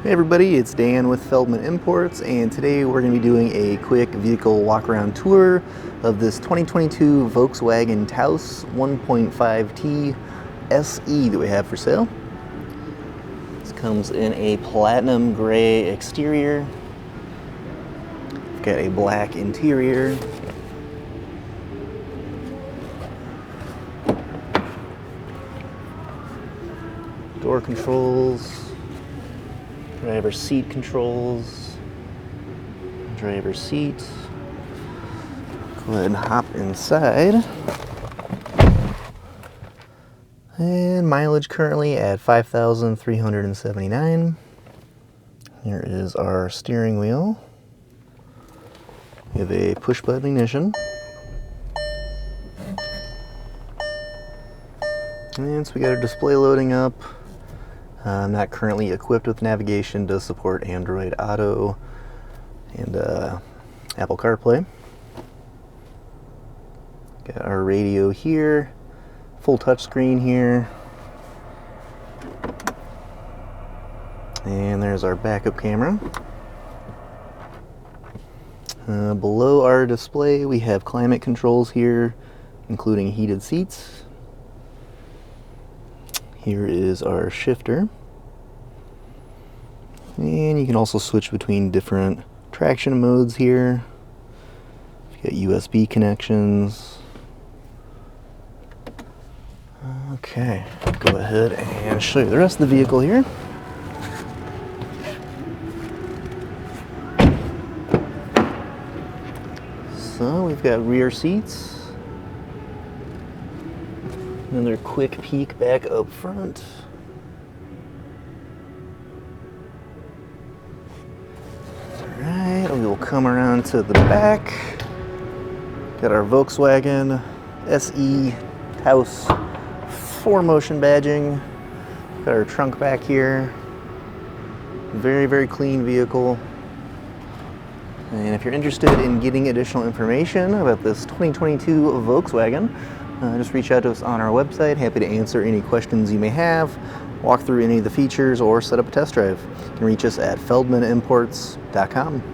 Hey everybody, it's Dan with Feldmann Imports, and today we're going to be doing a quick vehicle walk-around tour of this 2022 Volkswagen Taos 1.5T SE that we have for sale. This comes in a platinum gray exterior. We've got a black interior. Door controls. Driver seat controls, driver seat. Go ahead and hop inside. And mileage currently at 5,379. Here is our steering wheel. We have a push button ignition. And so we got our display loading up. Not currently equipped with navigation, does support Android Auto and Apple CarPlay. Got our radio here, full touchscreen here. And there's our backup camera. Below our display we have climate controls here, including heated seats. Here is our shifter. And you can also switch between different traction modes here. You've got USB connections. Okay, go ahead and show you the rest of the vehicle here. So we've got rear seats. Another quick peek back up front. Alright, we will come around to the back. Got our Volkswagen SE Taos 4Motion badging. Got our trunk back here. Very, very clean vehicle. And if you're interested in getting additional information about this 2022 Volkswagen, just reach out to us on our website. Happy to answer any questions you may have, walk through any of the features, or set up a test drive. You can reach us at feldmannimports.com.